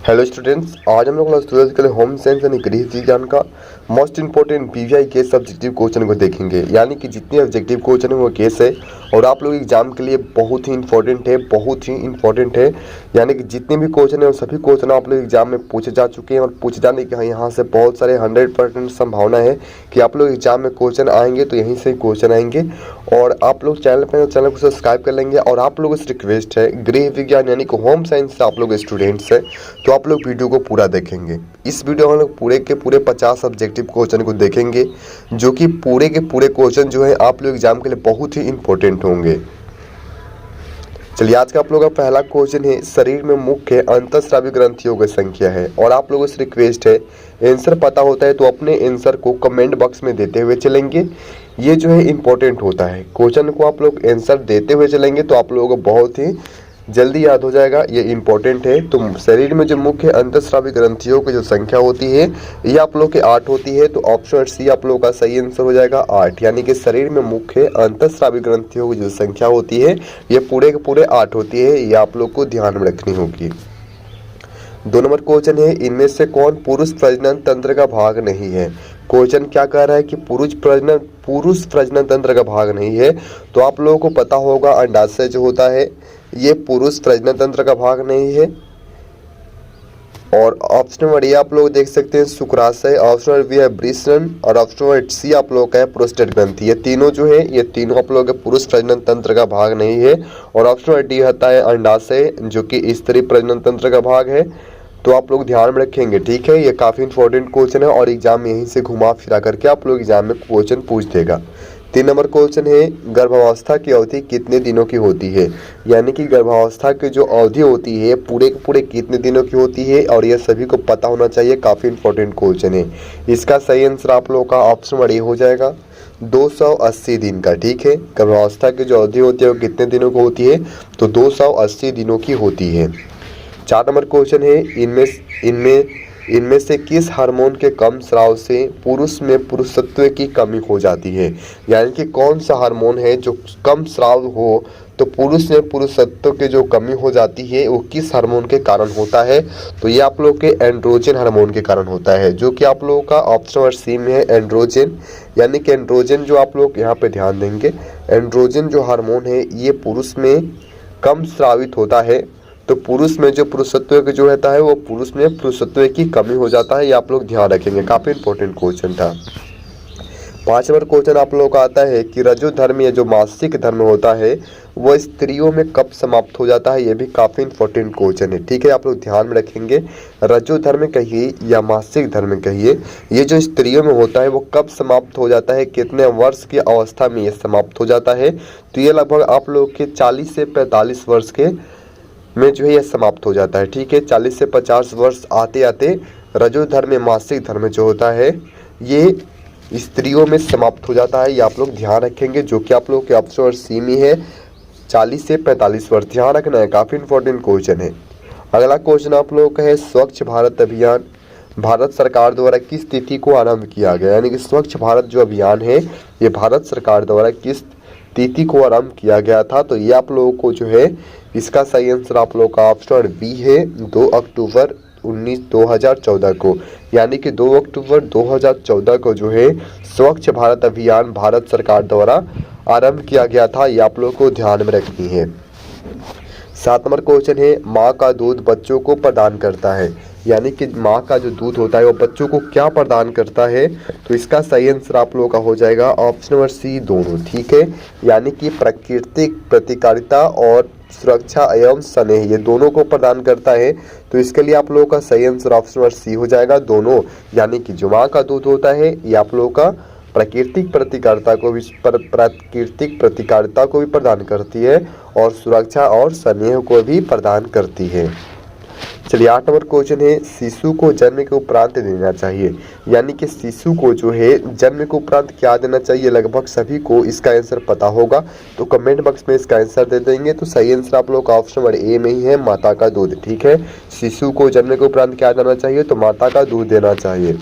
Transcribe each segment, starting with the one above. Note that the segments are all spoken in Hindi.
हेलो स्टूडेंट्स, आज हम लोग क्लास 12 के लिए होम साइंस यानी गृह विज्ञान का most important PVI case objective question को देखेंगे। यानी कि जितने ऑब्जेक्टिव क्वेश्चन है वो केस है और आप लोग एग्जाम के लिए बहुत ही इंपॉर्टेंट है। यानी कि जितने भी क्वेश्चन है वो सभी क्वेश्चन आप लोग एग्जाम में पूछे जा चुके हैं और पूछे जाने के यहाँ से बहुत सारे 100% संभावना है कि आप लोग एग्जाम में क्वेश्चन आएंगे, तो यहीं से क्वेश्चन आएंगे। और आप लोग चैनल को सब्सक्राइब कर लेंगे। और आप लोगों से रिक्वेस्ट है, गृह विज्ञान यानी कि होम साइंस से आप लोग स्टूडेंट्स हैं तो आप लोग वीडियो को पूरा देखेंगे। इस वीडियो में हम लोग पूरे के पूरे 50 ऑब्जेक्टिव क्वेश्चन को देखेंगे, जो कि पूरे के पूरे क्वेश्चन जो है आप लोग एग्जाम के लिए बहुत ही इंपॉर्टेंट होंगे। चलिए, आज का आप लोगों का पहला क्वेश्चन है, शरीर में मुख्य अंतःस्रावी ग्रंथियों की संख्या है। और आप लोगों से रिक्वेस्ट है, आंसर पता होता है तो अपने आंसर को कमेंट बॉक्स में देते हुए चलेंगे। ये जो है इंपॉर्टेंट होता है, क्वेश्चन को आप लोग आंसर देते हुए चलेंगे तो आप लोगों को बहुत ही जल्दी याद हो जाएगा। ये इंपॉर्टेंट है। तो शरीर में जो मुख्य अंतःस्रावी ग्रंथियों की जो संख्या होती है ये आप लोग के 8 होती है। तो ऑप्शन सी आप लोगों का सही आंसर हो जाएगा 8। यानी कि शरीर में मुख्य अंतःस्रावी ग्रंथियों की जो संख्या होती है ये पूरे के पूरे 8 होती है। ये आप लोग को ध्यान में रखनी होगी। 2 नंबर क्वेश्चन है, इनमें से कौन पुरुष प्रजनन तंत्र का भाग नहीं है। क्वेश्चन क्या कह रहा है कि पुरुष प्रजनन तंत्र का भाग नहीं है। तो आप लोगों को पता होगा अंडाशय जो होता है ये पुरुष प्रजनन तंत्र का भाग नहीं है। और ऑप्शन नंबर ए आप लोग देख सकते हैं शुक्राशय, ऑप्शन नंबर बी है वृषण और ऑप्शन नंबर सी आप लोग का है प्रोस्टेट ग्रंथि। ये तीनों जो है ये तीनों आप लोग के पुरुष प्रजनन तंत्र का भाग नहीं है। और ऑप्शन नंबर डी होता है अंडाशय, जो कि स्त्री प्रजनन तंत्र का भाग है। तो आप लोग ध्यान में रखेंगे, ठीक है। ये काफी इंपॉर्टेंट क्वेश्चन है और एग्जाम में यहीं से घुमा फिरा करके आप लोग एग्जाम में क्वेश्चन पूछ देगा। 3 नंबर क्वेश्चन है, गर्भावस्था की अवधि कितने दिनों की होती है। यानी कि गर्भावस्था की जो अवधि होती है पूरे के पूरे कितने दिनों की होती है, और ये सभी को पता होना चाहिए। काफी इंपॉर्टेंट क्वेश्चन है। इसका सही आंसर आप लोगों का ऑप्शन नंबर ए हो जाएगा 280 दिन का, ठीक है। गर्भावस्था की जो अवधि होती है वो कितने दिनों की होती है, तो 280 दिनों की होती है। 4 नंबर क्वेश्चन है, इनमें से किस हार्मोन के कम स्राव से पुरुष में पुरुषत्व की कमी हो जाती है। यानी कि कौन सा हार्मोन है जो कम स्राव हो तो पुरुष में पुरुषत्व की जो कमी हो जाती है वो किस हार्मोन के कारण होता है। तो ये आप लोग के एंड्रोजन हार्मोन के कारण होता है, जो कि आप लोगों का ऑप्शन नंबर सी में है एंड्रोजन। यानी कि एंड्रोजन जो आप लोग यहाँ पे ध्यान देंगे, एंड्रोजन जो हार्मोन है ये पुरुष में कम स्रावित होता है। तो पुरुष में जो पुरुषत्व की जो रहता है वो पुरुष में पुरुषत्व की कमी हो जाता है। ये आप लोग ध्यान रखेंगे, काफी इंपॉर्टेंट क्वेश्चन था। 5 नंबर क्वेश्चन आप लोगों का आता है कि रजो धर्म या जो मासिक धर्म होता है वो स्त्रियों में कब समाप्त हो जाता है। ये भी काफी इंपॉर्टेंट क्वेश्चन है, ठीक है। आप लोग ध्यान में रखेंगे, रजो धर्म कहिए या मासिक धर्म कहिए, ये जो स्त्रियों में होता है वो कब समाप्त हो जाता है, कितने वर्ष की अवस्था में ये समाप्त हो जाता है। तो ये लगभग आप लोग के 40 से 45 वर्ष के में जो है यह समाप्त हो जाता है, ठीक है। 40 से 50 वर्ष आते आते रजो धर्म मासिक धर्म जो होता है ये स्त्रियों में समाप्त हो जाता है। ये आप लोग ध्यान रखेंगे, जो कि आप लोग के ऑप्शन सी में है 40 से 45 वर्ष। ध्यान रखना है, काफी इंपॉर्टेंट क्वेश्चन है। अगला क्वेश्चन आप लोगों का है, स्वच्छ भारत अभियान भारत सरकार द्वारा किस तिथि को आरंभ किया गया। यानी कि स्वच्छ भारत जो अभियान है ये भारत सरकार द्वारा किस तिथि को आरंभ किया गया था। तो ये आप लोगों को जो है इसका सही आंसर आप लोगों का ऑप्शन बी है 2 अक्टूबर 2014 को। यानी कि 2 अक्टूबर 2014 को जो है स्वच्छ भारत अभियान भारत सरकार द्वारा आरंभ किया गया था। ये आप लोगों को ध्यान में रखनी है। 7 नंबर क्वेश्चन है, माँ का दूध बच्चों को प्रदान करता है। यानी कि माँ का जो दूध होता है वो बच्चों को क्या प्रदान करता है। तो इसका सही आंसर आप लोगों का हो जाएगा ऑप्शन नंबर सी दोनों, ठीक है। यानी कि प्राकृतिक प्रतिकारिता और सुरक्षा एवं स्नेह, ये दोनों को प्रदान करता है। तो इसके लिए आप लोगों का सही आंसर ऑप्शन नंबर सी हो जाएगा दोनों। यानी कि जो माँ का दूध होता है ये आप लोगों का प्राकृतिक प्रतिकारिता को भी प्रदान करती है और सुरक्षा और स्नेह को भी प्रदान करती है। चलिए 8 नंबर क्वेश्चन है, शिशु को जन्म के उपरांत देना चाहिए। यानी कि शिशु को जो है जन्म के उपरांत क्या देना चाहिए, लगभग सभी को इसका आंसर पता होगा। तो कमेंट बॉक्स में इसका आंसर दे देंगे। तो सही आंसर आप लोग का ऑप्शन नंबर ए में ही है माता का दूध, ठीक है। शिशु को जन्म के उपरांत क्या देना चाहिए, तो माता का दूध देना चाहिए।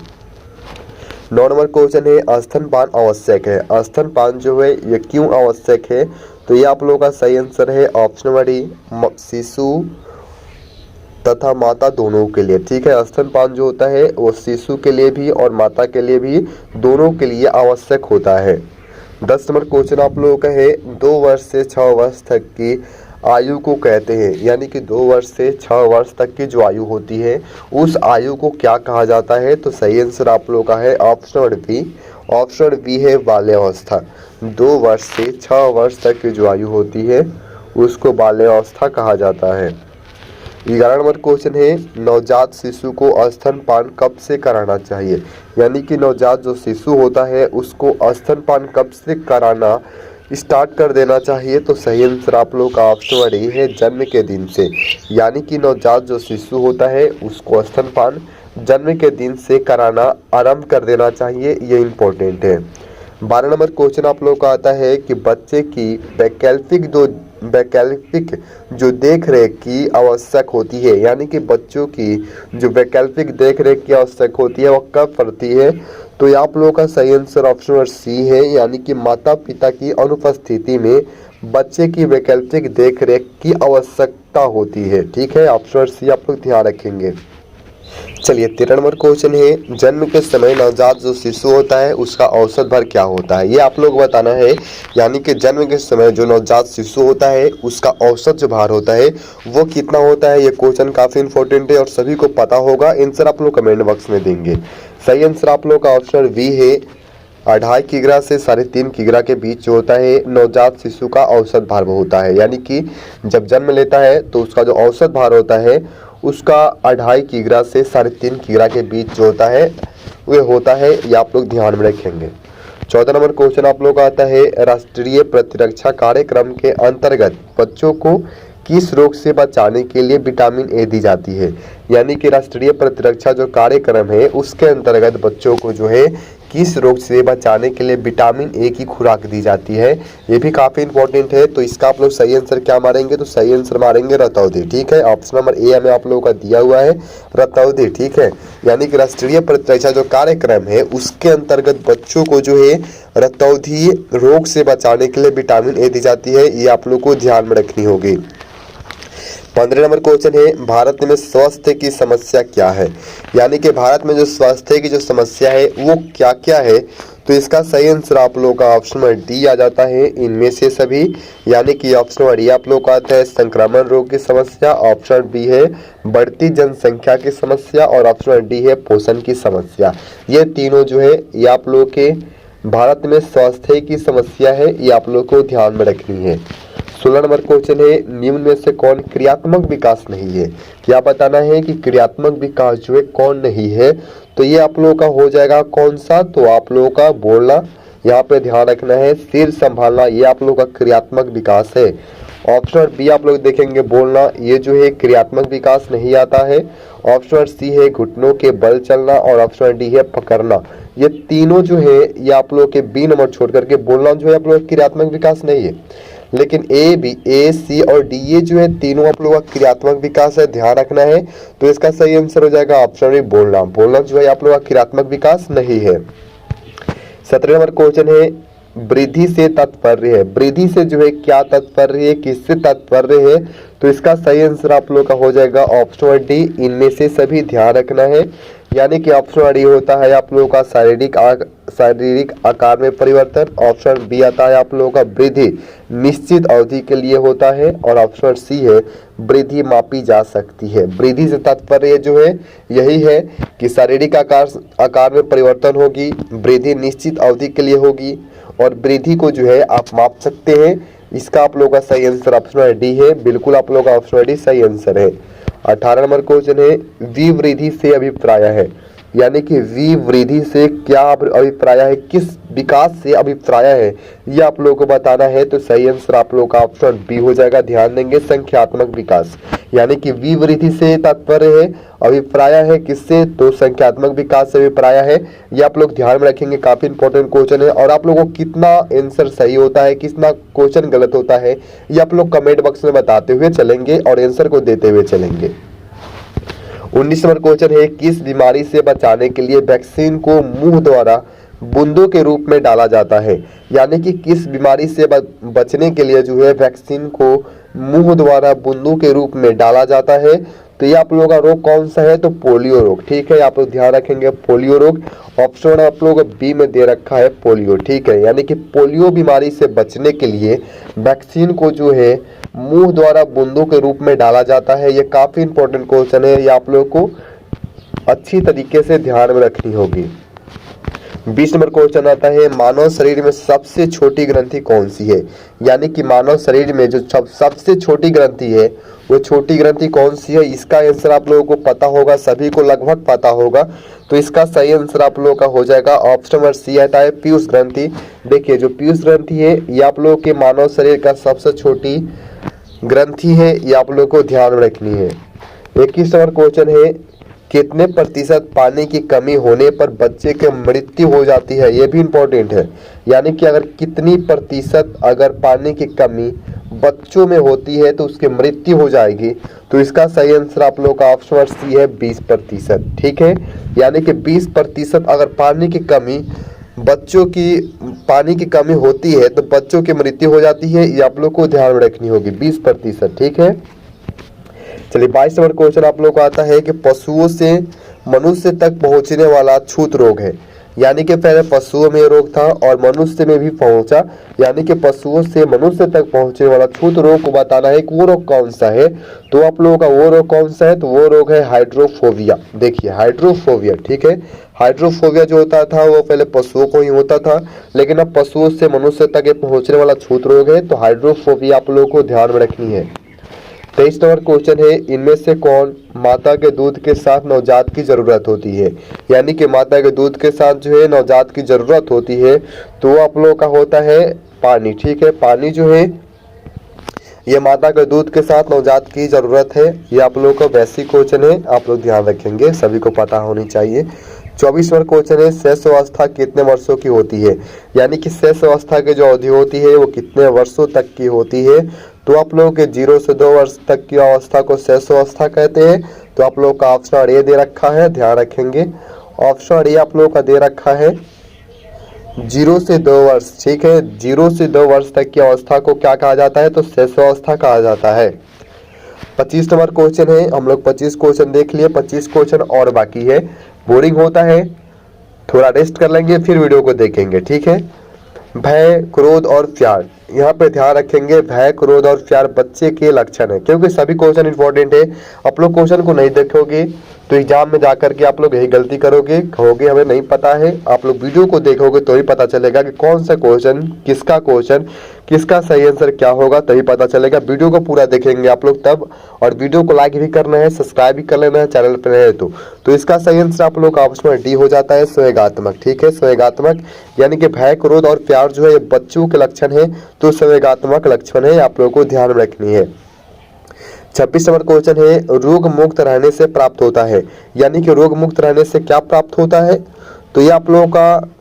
9 नंबर क्वेश्चन है, स्तनपान आवश्यक है। स्तनपान जो है ये क्यों आवश्यक है। तो ये आप लोगों का सही आंसर है ऑप्शन नंबर डी, शिशु तथा माता दोनों के लिए। ठीक है, स्तनपान जो होता है वो शिशु के लिए भी और माता के लिए भी, दोनों के लिए आवश्यक होता है। 10 नंबर क्वेश्चन आप लोगों का है 2 वर्ष से 6 वर्ष तक की आयु को कहते हैं, यानी कि 2 वर्ष से 6 वर्ष तक की जो आयु होती है उस आयु को क्या कहा जाता है? तो सही आंसर आप लोगों का है ऑप्शन बी। ऑप्शन बी है बाल्यावस्था। 2 वर्ष से 6 वर्ष तक की जो आयु होती है उसको बाल्यावस्था कहा जाता है। 11 नंबर क्वेश्चन है नवजात शिशु को स्तनपान कब से कराना चाहिए, यानी कि नवजात जो शिशु होता है उसको स्तनपान कब से कराना स्टार्ट कर देना चाहिए? तो सही आंसर आप लोग का ऑप्शन डी है जन्म के दिन से, यानी कि नवजात जो शिशु होता है उसको स्तनपान जन्म के दिन से कराना आरंभ कर देना चाहिए, ये इम्पोर्टेंट है। 12 नंबर क्वेश्चन आप लोग का आता है कि बच्चे की वैकल्पिक जो देख रेख की आवश्यक होती है, यानी कि बच्चों की जो वैकल्पिक देख रेख की आवश्यक होती है वह कब पड़ती है? तो ये आप लोगों का सही आंसर ऑप्शन सी है, यानी कि माता पिता की अनुपस्थिति में बच्चे की वैकल्पिक देख रेख की आवश्यकता होती है। ठीक है, ऑप्शन सी आप लोग ध्यान रखेंगे। चलिए 13 नंबर क्वेश्चन है जन्म के समय नवजात जो शिशु होता है उसका औसत भार क्या होता है? ये आप लोग बताना है, यानी कि जन्म के समय जो नवजात शिशु होता है उसका औसत जो भार होता है वो कितना होता है। ये क्वेश्चन काफी इंपॉर्टेंट है और सभी को पता होगा। आंसर आप लोग कमेंट बॉक्स में देंगे। सही आंसर आप लोग का ऑप्शन बी है 2.5 किग्रा से 3.5 किग्रा के बीच जो होता है नवजात शिशु का औसत भार होता है, यानी कि जब जन्म लेता है तो उसका जो औसत भार होता है उसका 2.5 किग्रा से 3.5 किग्रा के बीच जो होता है वह होता है, ये आप लोग ध्यान में रखेंगे। 14 नंबर क्वेश्चन आप लोग का आता है राष्ट्रीय प्रतिरक्षा कार्यक्रम के अंतर्गत बच्चों को किस रोग से बचाने के लिए विटामिन ए दी जाती है? यानी कि राष्ट्रीय प्रतिरक्षा जो कार्यक्रम है उसके अंतर्गत बच्चों को जो है किस रोग से बचाने के लिए विटामिन ए की खुराक दी जाती है, ये भी काफी इंपॉर्टेंट है। तो इसका आप लोग सही आंसर क्या मारेंगे? तो सही आंसर मारेंगे रतौंधी। ठीक है, ऑप्शन नंबर ए हमें आप लोगों का दिया हुआ है रतौंधी। ठीक है, यानी कि राष्ट्रीय प्रतिरक्षा जो कार्यक्रम है उसके अंतर्गत बच्चों को जो है रतौंधी रोग से बचाने के लिए विटामिन ए दी जाती है, ये आप लोग को ध्यान में रखनी होगी। 15 नंबर क्वेश्चन है भारत में स्वास्थ्य की समस्या क्या है? यानी कि भारत में जो स्वास्थ्य की जो समस्या है वो क्या क्या है? तो इसका सही आंसर आप लोगों का ऑप्शन नंबर डी आ जाता है इनमें से सभी, यानी कि ऑप्शन नंबर डी आप लोगों का आता है संक्रमण रोग की समस्या, ऑप्शन बी है बढ़ती जनसंख्या की समस्या और ऑप्शन नंबर डी है पोषण की समस्या। ये तीनों जो है ये आप लोगों के भारत में स्वास्थ्य की समस्या है, ये आप लोग को ध्यान में रखनी है। 16 नंबर क्वेश्चन है निम्न में से कौन क्रियात्मक विकास नहीं है? क्या बताना है कि क्रियात्मक विकास जो है कौन नहीं है? तो ये आप लोगों का हो जाएगा कौन सा? तो आप लोगों का बोलना, यहाँ पे ध्यान रखना है। सिर संभालना ये आप लोगों का क्रियात्मक विकास है। ऑप्शन बी आप लोग देखेंगे बोलना, ये जो है क्रियात्मक विकास नहीं आता है। ऑप्शन सी है घुटनों के बल चलना और ऑप्शन डी है पकड़ना। ये तीनों जो है ये आप लोग के बी नंबर छोड़ करके बोलना जो है आप लोग क्रियात्मक विकास नहीं है, लेकिन ए बी ए सी और डी ये जो है तीनों आप लोगों का क्रियात्मक विकास है, ध्यान रखना है। तो इसका सही आंसर हो जाएगा ऑप्शन बी बोलना। बोलना जो है आप लोगों का क्रियात्मक विकास नहीं है। 17 नंबर क्वेश्चन है वृद्धि से तात्पर्य है। वृद्धि से जो है क्या तात्पर्य है, किससे तात्पर्य है? तो इसका सही आंसर आप लोग का हो जाएगा ऑप्शन डी इनमें से सभी, ध्यान रखना है। यानी कि ऑप्शन डी होता है आप लोगों का शारीरिक आकार में परिवर्तन, ऑप्शन बी आता है आप लोगों का वृद्धि निश्चित अवधि के लिए होता है और ऑप्शन सी है वृद्धि मापी जा सकती है। वृद्धि से तात्पर्य जो है यही है कि शारीरिक आकार में परिवर्तन होगी, वृद्धि निश्चित अवधि के लिए होगी और वृद्धि को जो है आप माप सकते हैं। इसका आप लोगों का सही आंसर ऑप्शन डी है, बिल्कुल आप लोगों का ऑप्शन डी सही आंसर है। 18 नंबर क्वेश्चन है विवृद्धि से अभिप्राय है। यानी कि विवृद्धि से क्या अभिप्राय है, किस विकास से अभिप्राय है, ये आप लोगों को बताना है। तो सही आंसर आप लोगों का ऑप्शन बी हो जाएगा, ध्यान देंगे संख्यात्मक विकास। यानी कि विवृद्धि से तात्पर्य है, अभिप्राय है किससे? तो संख्यात्मक विकास से अभिप्राय है, ये आप लोग ध्यान में रखेंगे। काफी इंपॉर्टेंट क्वेश्चन है और आप लोगों को कितना आंसर सही होता है, कितना क्वेश्चन गलत होता है, ये आप लोग कमेंट बॉक्स में बताते हुए चलेंगे और आंसर को देते हुए चलेंगे। 19 नंबर क्वेश्चन है किस बीमारी से बचाने के लिए वैक्सीन को मुंह द्वारा बूंदों के रूप में डाला जाता है? यानी कि किस बीमारी से बचने के लिए जो है वैक्सीन को मुंह द्वारा बूंदों के रूप में डाला जाता है? तो तो ये आप लोगों का रोग कौन सा है, तो पोलियो रोग। ठीक है, आप लोग ध्यान रखेंगे पोलियो रोग। ऑप्शन आप लोगों को बी में दे रखा है पोलियो। ठीक है, यानी कि पोलियो बीमारी से बचने के लिए वैक्सीन को जो है मुंह द्वारा बूंदों के रूप में डाला जाता है। ये काफी इंपॉर्टेंट क्वेश्चन है, ये आप लोगों को अच्छी तरीके से ध्यान में रखनी होगी। 20 नंबर क्वेश्चन आता है, मानव शरीर में सबसे छोटी ग्रंथि कौन सी है। यानी कि मानव शरीर में जो सबसे छोटी ग्रंथि है वो छोटी ग्रंथि कौन सी है। इसका आंसर आप लोगों को पता होगा, सभी को लगभग पता होगा। तो इसका सही आंसर आप लोगों का हो जाएगा ऑप्शन नंबर सी आता है पीयूष ग्रंथि। देखिए जो पीयूष ग्रंथि है ये आप लोगों के मानव शरीर का सबसे छोटी ग्रंथि है, ये आप लोगों को ध्यान में रखनी है। 21 नंबर क्वेश्चन है, कितने प्रतिशत पानी की कमी होने पर बच्चे की मृत्यु हो जाती है। ये भी इंपॉर्टेंट है, यानी कि अगर कितनी प्रतिशत अगर पानी की कमी बच्चों में होती है तो उसकी मृत्यु हो जाएगी। तो इसका सही आंसर आप लोगों का ऑप्शन सी है 20%। ठीक है, यानी कि 20% अगर पानी की कमी होती है तो बच्चों की मृत्यु हो जाती है। ये आप लोग को ध्यान में रखनी होगी 20%। ठीक है, चलिए 22 नंबर क्वेश्चन आप लोग को आता है कि पशुओं से मनुष्य तक पहुंचने वाला छूत रोग है। यानी कि पहले पशुओं में रोग था और मनुष्य में भी पहुंचा, यानी कि पशुओं से मनुष्य तक पहुंचने वाला छूत रोग को बताना है कि वो रोग कौन सा है। तो आप लोगों का वो रोग कौन सा है, तो वो रोग है हाइड्रोफोबिया। देखिए हाइड्रोफोबिया, ठीक है, हाइड्रोफोबिया जो होता था वो पहले पशुओं को ही होता था, लेकिन अब पशुओं से मनुष्य तक पहुंचने वाला छूत रोग है। तो हाइड्रोफोबिया आप लोगों को ध्यान में रखनी है। 23 नंबर क्वेश्चन है, इनमें से कौन माता के दूध के साथ नवजात की जरूरत होती है। यानी कि माता के दूध के साथ जो है नवजात की जरूरत होती है, तो आप लोगों का होता है पानी। ठीक है, पानी जो है ये माता के दूध के साथ नवजात की जरूरत है। ये आप लोगों का बेसिक क्वेश्चन है, आप लोग ध्यान रखेंगे, सभी को पता होनी चाहिए। 24 नंबर क्वेश्चन है, शेष अवस्था कितने वर्षों की होती है। यानी कि शेष अवस्था की जो अवधि होती है वो कितने वर्षों तक की होती है। तो आप लोगों के 0 से 2 वर्ष तक की अवस्था को शेष अवस्था कहते हैं। तो आप लोगों का ऑप्शन ए दे रखा है, ध्यान रखेंगे। ऑप्शन ए आप लोगों का दे रखा है 0 से 2 वर्ष। ठीक है, 0 से 2 वर्ष तक की अवस्था को क्या कहा जाता है, तो शेष अवस्था कहा जाता है। 25 नंबर क्वेश्चन है, हम लोग 25 क्वेश्चन देख लिए, 25 क्वेश्चन और बाकी है। बोरिंग होता है, थोड़ा रेस्ट कर लेंगे फिर वीडियो को देखेंगे। ठीक है, भय, क्रोध और प्यार, यहाँ पे ध्यान रखेंगे। भय, क्रोध और प्यार बच्चे के लक्षण है, क्योंकि सभी क्वेश्चन इंपॉर्टेंट है। आप लोग क्वेश्चन को नहीं देखोगे तो एग्जाम में जाकर के आप लोग यही गलती करोगे, कहोगे हमें नहीं पता है। आप लोग वीडियो को देखोगे तो ही पता चलेगा कि कौन सा क्वेश्चन, किसका सही आंसर क्या होगा, तभी पता चलेगा। वीडियो को पूरा देखेंगे आप लोग तब, और वीडियो को लाइक भी करना है, सब्सक्राइब भी कर लेना है चैनल पर है तो इसका सही आंसर आप लोग का ऑप्शन डी हो जाता है संवेगात्मक। ठीक है, संवेगात्मक, यानी कि भय, क्रोध और प्यार जो है ये बच्चों के लक्षण है, तो संवेगात्मक लक्षण है, आप लोगों को ध्यान में रखनी है। 26 नंबर क्वेश्चन है, रोग मुक्त रहने से प्राप्त होता है। यानी कि रोग मुक्त रहने से क्या प्राप्त होता है, तो ये आप लोगों का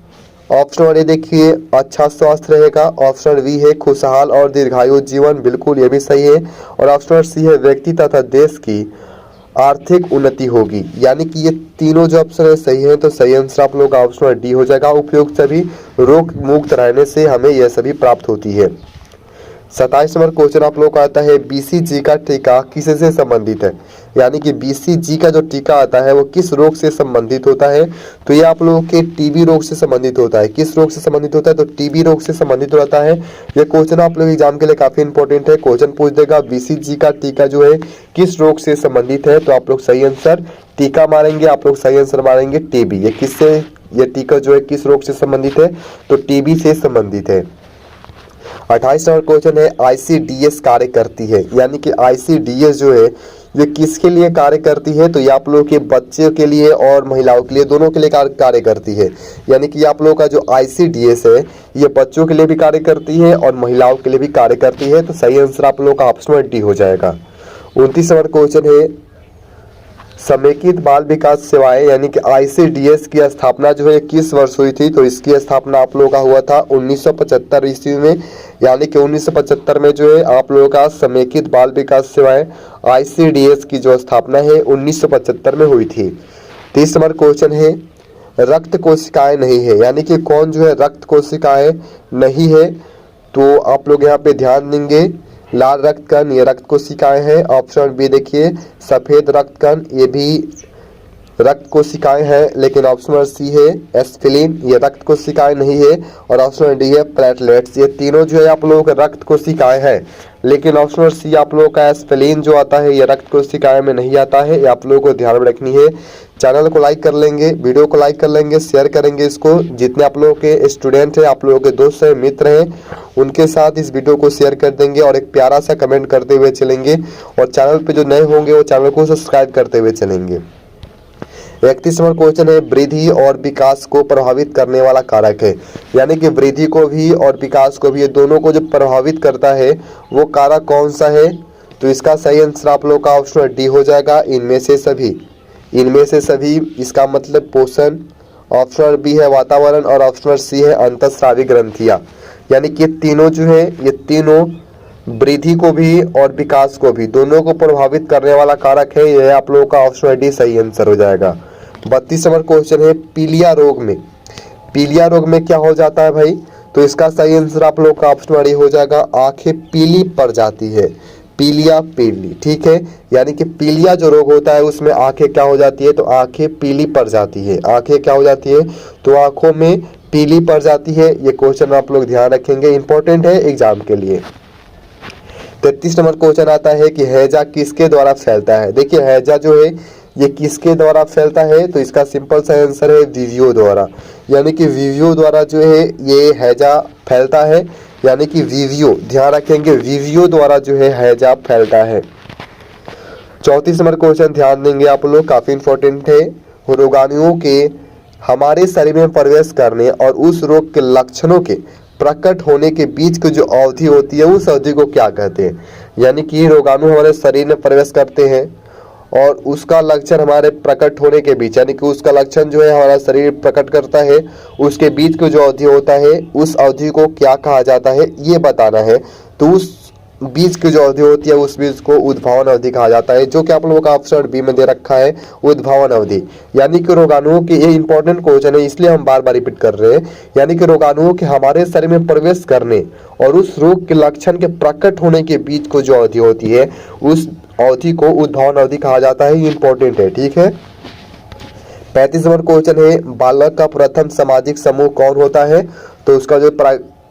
ऑप्शन ए देखिए अच्छा स्वास्थ्य रहेगा। ऑप्शन बी है खुशहाल और दीर्घायु जीवन, बिल्कुल ये भी सही है। और ऑप्शन सी है व्यक्ति तथा देश की आर्थिक उन्नति होगी। यानी कि ये तीनों जो ऑप्शन है सही है, तो सही आंसर आप लोगों का ऑप्शन डी हो जाएगा। उपयुक्त सभी रोग मुक्त रहने से हमें यह सभी प्राप्त होती है। 27 नंबर क्वेश्चन आप लोग का आता है, BCG का टीका किससे संबंधित है। यानी कि BCG का जो टीका आता है वो किस रोग से संबंधित होता है, तो ये आप लोगों के टीबी रोग से संबंधित होता है। किस रोग से संबंधित होता है, तो टीबी रोग से संबंधित रहता है। ये क्वेश्चन आप लोग एग्जाम के लिए काफी इंपॉर्टेंट है, क्वेश्चन पूछ देगा BCG का टीका जो है किस रोग से संबंधित है। तो आप लोग सही आंसर टीका मारेंगे, आप लोग सही आंसर मारेंगे टीबी। ये किससे, ये टीका जो है किस रोग से संबंधित है, तो टीबी से संबंधित है। 28 नंबर क्वेश्चन है, ICDS कार्य करती है। यानी कि ICDS जो है ये किसके लिए कार्य करती है, तो ये आप लोगों के बच्चों के लिए और महिलाओं के लिए, दोनों के लिए कार्य करती है। यानी कि आप लोगों का जो ICDS है ये बच्चों के लिए भी कार्य करती है और महिलाओं के लिए भी कार्य करती है। तो सही आंसर आप लोगों का ऑप्शन डी हो जाएगा। 29 नंबर क्वेश्चन है, समेकित बाल विकास सेवाएं यानी कि ICDS की स्थापना जो है किस वर्ष हुई थी, तो इसकी स्थापना आप लोगों का हुआ था 1975 ईस्वी में। यानी कि 1975 में जो है आप लोगों का समेकित बाल विकास सेवाएं ICDS की जो स्थापना है 1975 में हुई थी। 30 नंबर क्वेश्चन है, रक्त कोशिकाएं नहीं है। यानी कि कौन जो है रक्त कोशिकाएं नहीं है, तो आप लोग यहाँ पे ध्यान देंगे लाल रक्त कण ये रक्त कोशिकाएं हैं। ऑप्शन बी देखिए सफेद रक्त कण ये भी रक्त कोशिकाएं हैं, लेकिन ऑप्शन सी है एस्फिलिन ये रक्त कोशिकाएं नहीं है। और ऑप्शन डी है प्लेटलेट्स, ये तीनों जो है आप लोगों के रक्त कोशिकाएं हैं, लेकिन ऑप्शन सी आप लोगों का एस्फिलिन जो आता है ये रक्त कोशिकाएं में नहीं आता है। ये आप लोगों को ध्यान में रखनी है। चैनल को लाइक कर लेंगे, वीडियो को लाइक कर लेंगे, शेयर करेंगे इसको। जितने आप लोगों के स्टूडेंट हैं, आप लोगों के दोस्त हैं, मित्र हैं, उनके साथ इस वीडियो को शेयर कर देंगे और एक प्यारा सा कमेंट करते हुए चलेंगे। और चैनल पे जो नए होंगे वो चैनल को सब्सक्राइब करते हुए चलेंगे। 31 नंबर क्वेश्चन है वृद्धि और विकास को प्रभावित करने वाला कारक है। यानी कि वृद्धि को भी और विकास को भी, ये दोनों को जो प्रभावित करता है वो कारक कौन सा है? तो इसका सही आंसर आप लोग का ऑप्शन डी हो जाएगा, इनमें से सभी। इनमें से सभी इसका मतलब पोषण। ऑप्शन बी है वातावरण और ऑप्शन सी है अंतःस्रावी ग्रंथियां। यानी कि तीनों जो है ये तीनों वृद्धि को भी और विकास को भी दोनों को प्रभावित करने वाला कारक है। यह आप लोगों का ऑप्शन डी सही आंसर हो जाएगा। 32 नंबर क्वेश्चन है पीलिया रोग में। पीलिया रोग में क्या हो जाता है भाई? तो इसका सही आंसर आप लोग का ऑप्शन डी हो जाएगा, आंखें पीली पड़ जाती है। पीलिया पीली, ठीक है। यानी कि पीलिया जो रोग होता है उसमें आंखें क्या हो जाती है? तो आंखें पीली पड़ जाती है। आंखें क्या हो जाती है? तो आंखों में पीली पड़ जाती है। ये क्वेश्चन आप लोग ध्यान रखेंगे, इंपॉर्टेंट है एग्जाम के लिए। 33 नंबर क्वेश्चन आता है कि हैजा किसके द्वारा फैलता है? देखिए हैजा जो है ये किसके द्वारा फैलता है? तो इसका सिंपल सा आंसर है वीवियो द्वारा। यानी कि वीवियो द्वारा जो है ये हैजा फैलता है। यानी कि वीवियो, ध्यान रखेंगे, वीवियो द्वारा जो है हैजा फैलता है। 34 नंबर क्वेश्चन ध्यान देंगे आप लोग, काफी इंपॉर्टेंट है। रोगाणुओं के हमारे शरीर में प्रवेश करने और उस रोग के लक्षणों के प्रकट होने के बीच की जो अवधि होती है उस अवधि को क्या कहते हैं? यानी कि रोगाणु हमारे शरीर में प्रवेश करते हैं और उसका लक्षण हमारे प्रकट होने के बीच, यानी कि उसका लक्षण जो है हमारा शरीर प्रकट करता है, उसके बीच का जो अवधि होता है उस अवधि को क्या कहा जाता है ये बताना है। तो उस बीज की जो अवधि होती है उस बीज को उद्भावन अवधि कहा जाता है, जो कि आप लोगों का ऑप्शन बी में दे रखा है, उद्भावन अवधि। यानी कि रोगाणुओं की, ये इंपॉर्टेंट क्वेश्चन है इसलिए हम बार बार रिपीट कर रहे हैं। यानी कि रोगाणुओं के हमारे शरीर में प्रवेश करने और उस रोग के लक्षण के प्रकट होने के बीच को जो अवधि होती है उस अवधि को उद्भावन अवधि कहा जाता है। ये इंपॉर्टेंट है, ठीक है। 35 नंबर क्वेश्चन है बालक का प्रथम सामाजिक समूह कौन होता है? तो उसका जो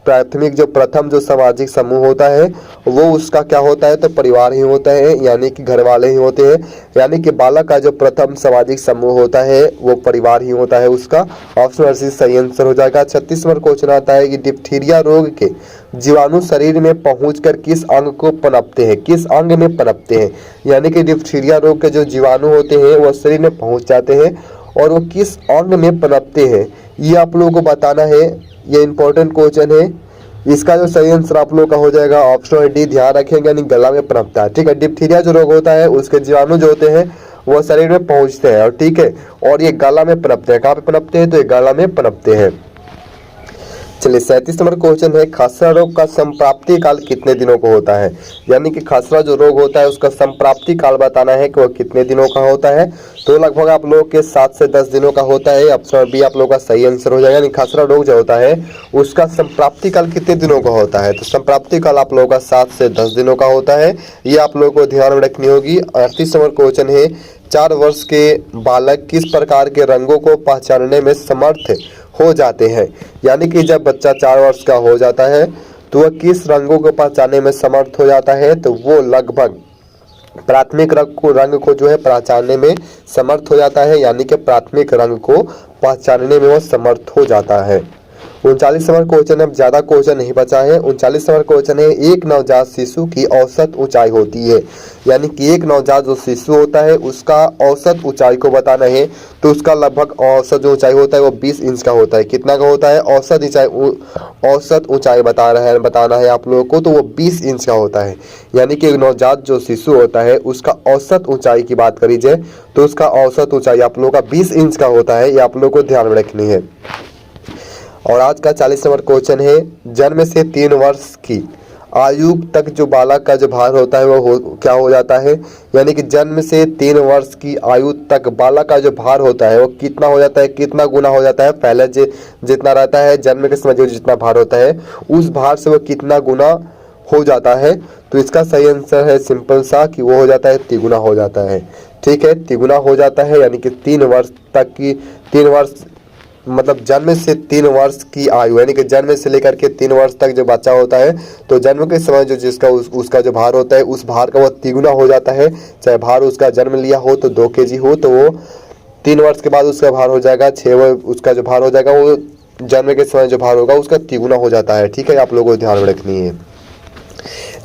प्राथमिक जो प्रथम जो सामाजिक समूह होता है वो उसका क्या होता है? तो परिवार ही होता है, यानी कि घर वाले ही होते हैं। यानी कि बालक का जो प्रथम सामाजिक समूह होता है वो परिवार ही होता है उसका। ऑप्शन सी सही आंसर हो जाएगा। 36 नंबर क्वेश्चन आता है कि डिप्थीरिया रोग के जीवाणु शरीर में पहुंचकर किस अंग को पनपते हैं? किस अंग में पनपते हैं? यानी कि डिप्थीरिया रोग के जो जीवाणु होते हैं वो शरीर में पहुंच जाते हैं और वो किस अंग में पनपते हैं ये आप लोगों को बताना है। ये इंपॉर्टेंट क्वेश्चन है। इसका जो सही आंसर आप लोग का हो जाएगा ऑप्शन डी, ध्यान रखेंगे, यानी गला में पनपता है, ठीक है। डिप्थीरिया जो रोग होता है उसके जीवाणु जो होते हैं वो शरीर में पहुंचते हैं और ठीक है, और ये गला में पनपते हैं। कहाँ पे पनपते हैं? तो ये गला में पनपते हैं। चलिए 37 नंबर क्वेश्चन है खसरा रोग का संप्राप्ति काल कितने दिनों को होता है? यानी कि खसरा जो रोग होता है उसका संप्राप्ति काल बताना है कि वह कितने दिनों का होता है। तो लगभग आप लोगों के 7 से 10 दिनों का होता है। ऑप्शन बी आप लोगों का सही आंसर हो जाएगा। यानी खसरा रोग जो होता है उसका संप्राप्ति काल कितने दिनों का होता है? तो संप्राप्ति काल आप लोगों का 7 से 10 दिनों का होता है। ये आप लोगों को ध्यान में रखनी होगी। 38 नंबर क्वेश्चन है 4 वर्ष के बालक किस प्रकार के रंगों को पहचानने में समर्थ हो जाते हैं? यानी कि जब बच्चा 4 वर्ष का हो जाता है तो वह किस रंगों को पहचानने में समर्थ हो जाता है? तो वो लगभग प्राथमिक रंग को जो है पहचानने में समर्थ हो जाता है। यानी कि प्राथमिक रंग को पहचानने में वह समर्थ हो जाता है। 39 नंबर क्वेश्चन, अब ज्यादा क्वेश्चन नहीं बचा है। 39 नंबर क्वेश्चन है एक नवजात शिशु की औसत ऊंचाई होती है। यानी कि एक नवजात जो शिशु होता है उसका औसत ऊंचाई को बताना है। तो उसका लगभग औसत जो ऊंचाई होता है वो 20 इंच का होता है। कितना का होता है? औसत ऊंचाई बताना है आप लोगों को, तो वो 20 इंच का होता है। यानी कि एक नवजात जो शिशु होता है उसका औसत ऊंचाई की बात करी जाए तो उसका औसत ऊंचाई आप लोगों का 20 इंच का होता है। ये आप लोगों को ध्यान में रखनी है। और आज का 40 नंबर क्वेश्चन है जन्म से 3 वर्ष की आयु तक जो बालक का जो भार होता है वो क्या हो जाता है? यानी कि जन्म से 3 वर्ष की आयु तक बालक का जो भार होता है वो कितना हो जाता है, कितना गुना हो जाता है? पहले जितना रहता है जन्म के समय जो जितना भार होता है उस भार से वो कितना गुना हो जाता है, तो इसका सही आंसर है सिंपल सा कि वो हो जाता है तिगुना हो जाता है। ठीक है, तिगुना हो जाता है, यानी कि 3 वर्ष तक की 3 वर्ष मतलब जन्म से 3 वर्ष की आयु, यानी कि जन्म से लेकर के 3 वर्ष तक जो बच्चा होता है, तो जन्म के समय जो जिसका उसका जो भार होता है, उस भार का वो तिगुना हो जाता है। चाहे भार उसका जन्म लिया हो तो 2 kg हो, तो वो 3 वर्ष के बाद उसका भार हो जाएगा 6, उसका जो भार हो जाएगा वो जन्म के समय जो भार होगा उसका तिगुना हो जाता है। ठीक है, आप लोगों को ध्यान में रखनी है।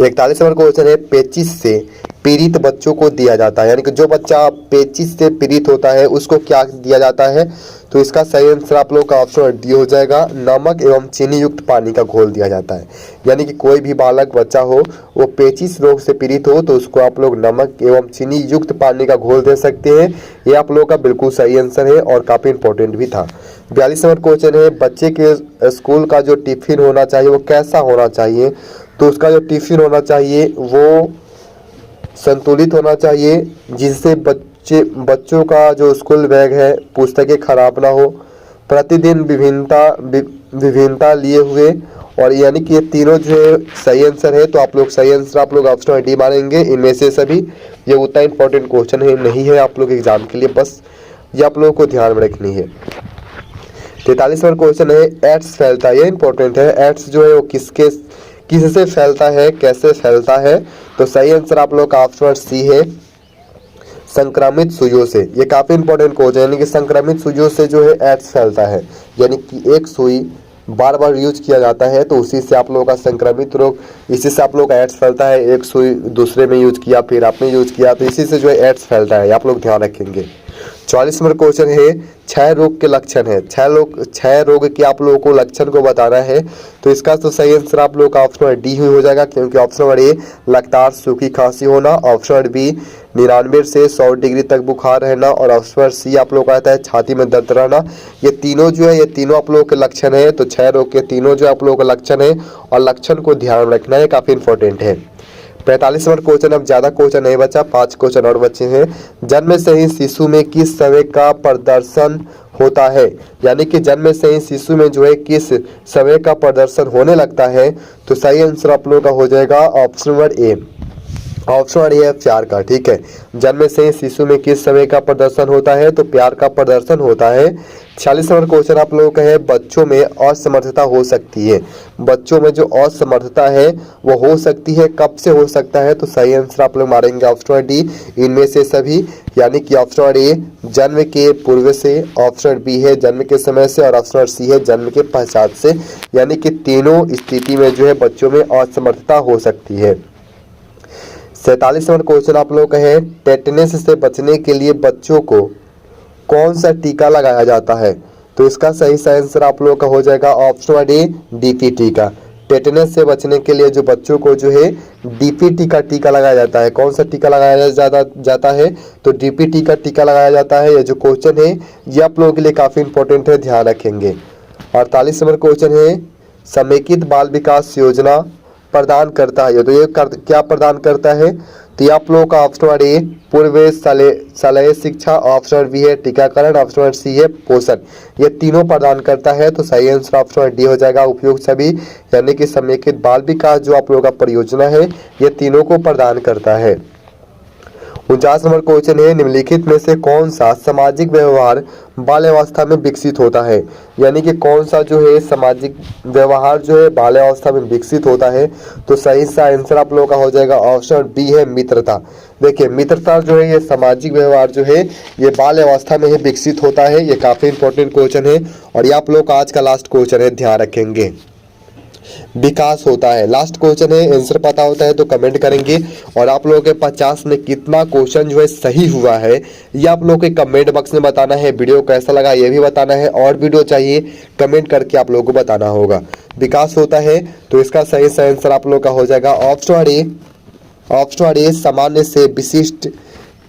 41 नंबर क्वेश्चन है, पेचिश से पीड़ित बच्चों को दिया जाता है, यानी कि जो बच्चा पेचिश से पीड़ित होता है उसको क्या दिया जाता है, तो इसका सही आंसर आप लोगों का ऑप्शन डी हो जाएगा, नमक एवं चीनी युक्त पानी का घोल दिया जाता है। यानी कि कोई भी बालक बच्चा हो वो पेचिश रोग से पीड़ित हो तो उसको आप लोग नमक एवं चीनी युक्त पानी का घोल दे सकते हैं। ये आप लोगों का बिल्कुल सही आंसर है और काफ़ी इंपॉर्टेंट भी था। 42 नंबर क्वेश्चन है, बच्चे के स्कूल का जो टिफिन होना चाहिए वो कैसा होना चाहिए, तो उसका जो टिफिन होना चाहिए वो संतुलित होना चाहिए, जिससे बच्चों का जो स्कूल बैग है पुस्तकें खराब ना हो, प्रतिदिन विभिन्नता लिए हुए, और यानी कि ये तीनों जो है सही आंसर है। तो आप लोग सही आंसर आप लोग ऑप्शन डी मानेंगे इनमें से सभी। ये उतना इंपॉर्टेंट क्वेश्चन है नहीं है आप लोग एग्जाम के लिए, बस ये आप लोगों को ध्यान में रखनी है। 43 नंबर क्वेश्चन है, एड्स फैलता है, ये इंपॉर्टेंट है। एड्स जो है वो किससे फैलता है, कैसे फैलता है, तो सही आंसर आप लोग का ऑप्शन सी है, संक्रमित सुइयों से। ये काफी इंपॉर्टेंट क्वेश्चन है, यानी कि संक्रमित सुइयों से जो है एड्स फैलता है, यानी कि एक सुई बार बार यूज किया जाता है तो उसी से आप लोगों का संक्रमित रोग, इसी से आप लोगों का एड्स फैलता है। एक सुई दूसरे में यूज किया, फिर आपने यूज किया, तो इसी से जो है एड्स फैलता है, आप लोग ध्यान रखेंगे। 44 नंबर क्वेश्चन है, क्षय रोग के लक्षण है, क्षय रोग के आप लोगों को लक्षण को बताना है, तो इसका तो सही आंसर आप लोगों का ऑप्शन डी हो जाएगा, क्योंकि ऑप्शन नंबर ए लगातार सूखी खांसी होना, ऑप्शन बी 99 से 100 डिग्री तक बुखार रहना, और ऑप्शन सी आप लोग का आता है छाती में दर्द रहना। ये तीनों जो है ये तीनों आप लोगों के लक्षण है, तो क्षय रोग के तीनों जो आप लोगों का लक्षण है और लक्षण को ध्यान में रखना है, काफी इंपॉर्टेंट है। 45 नंबर क्वेश्चन, अब ज्यादा क्वेश्चन नहीं बचा, 5 क्वेश्चन और बचे हैं। जन्म से ही शिशु में किस समय का प्रदर्शन होता है, यानी कि जन्म से ही शिशु में जो है किस समय का प्रदर्शन होने लगता है, तो सही आंसर आप लोगों का हो जाएगा option number A, option A है प्यार का। ठीक है, जन्म से ही शिशु में किस समय का प्रदर्शन होता है, तो प्यार का प्रदर्शन होता है। 46 नंबर क्वेश्चन आप लोगों का है, बच्चों में असमर्थता हो सकती है, बच्चों में जो असमर्थता है वो हो सकती है, कब से हो सकता है, तो सही आंसर आप लोग मारेंगे ऑप्शन डी इनमें से सभी, यानी कि ऑप्शन ए जन्म के पूर्व से, ऑप्शन बी है जन्म के समय से, और ऑप्शन सी है जन्म के पश्चात से, यानी कि तीनों स्थिति में जो है बच्चों में असमर्थता हो सकती है। 47 नंबर क्वेश्चन आप लोग का है, टेटनस से बचने के लिए बच्चों को कौन सा टीका लगाया जाता है, तो इसका सही आंसर आप लोग का हो जाएगा ऑप्शन डी डीपी टीका। टेटनस से बचने के लिए जो बच्चों को जो है डीपीटी का टीका लगाया जाता है, कौन सा टीका लगाया जाता है, तो डीपीटी का टीका लगाया जाता है। ये जो क्वेश्चन है ये आप लोगों के लिए काफी इंपॉर्टेंट है, ध्यान रखेंगे। 48 नंबर क्वेश्चन है, समेकित बाल विकास योजना प्रदान करता है, तो ये क्या प्रदान करता है, तो ये आप लोगों का ऑप्शन ए पूर्व शालेय शिक्षा, ऑप्शन बी है टीकाकरण, ऑप्शन सी है पोषण, ये तीनों प्रदान करता है, तो सही आंसर ऑप्शन डी हो जाएगा उपयुक्त सभी, यानी कि समेकित बाल विकास जो आप लोगों का परियोजना है ये तीनों को प्रदान करता है। 49 नंबर क्वेश्चन है, निम्नलिखित में से कौन सा सामाजिक व्यवहार बाल्यावस्था में विकसित होता है, यानी कि कौन सा जो है सामाजिक व्यवहार जो है बाल्यावस्था में विकसित होता है, तो सही सा आंसर आप लोगों का हो जाएगा ऑप्शन बी है मित्रता। देखिए मित्रता जो है ये सामाजिक व्यवहार जो है ये बाल्यावस्था में ही विकसित होता है, ये काफी इंपॉर्टेंट क्वेश्चन है, और ये आप लोग का आज का लास्ट क्वेश्चन है, ध्यान रखेंगे। विकास होता है, लास्ट क्वेश्चन है, आंसर पता होता है तो कमेंट करेंगे, और आप लोगों के 50 में कितना क्वेश्चन जो है सही हुआ है ये आप लोगों के कमेंट बॉक्स में बताना है। वीडियो कैसा लगा ये भी बताना है, और वीडियो चाहिए कमेंट करके आप लोगों को बताना होगा। विकास होता है तो इसका सही आंसर आप लोगों का हो जाएगा ऑप्शन ए सामान्य से विशिष्ट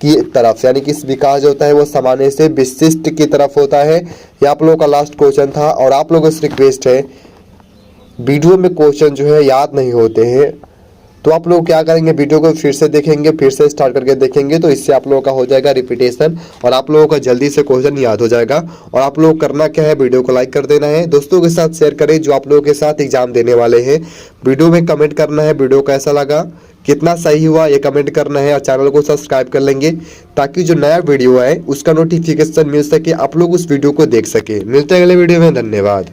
की तरफ, यानी कि विकास जो होता है वो सामान्य से विशिष्ट की तरफ होता है। ये आप लोगों का लास्ट क्वेश्चन था, और आप लोगों से रिक्वेस्ट है वीडियो में क्वेश्चन जो है याद नहीं होते हैं तो आप लोग क्या करेंगे, वीडियो को फिर से देखेंगे, फिर से स्टार्ट करके देखेंगे, तो इससे आप लोगों का हो जाएगा रिपीटेशन और आप लोगों का जल्दी से क्वेश्चन याद हो जाएगा। और आप लोग करना क्या है, वीडियो को लाइक कर देना है, दोस्तों के साथ शेयर करें जो आप लोगों के साथ एग्जाम देने वाले हैं। वीडियो में कमेंट करना है वीडियो कैसा लगा, कितना सही हुआ ये कमेंट करना है और चैनल को सब्सक्राइब कर लेंगे ताकि जो नया वीडियो आए उसका नोटिफिकेशन मिल सके, आप लोग उस वीडियो को देख सके। मिलते हैं अगले वीडियो में, धन्यवाद।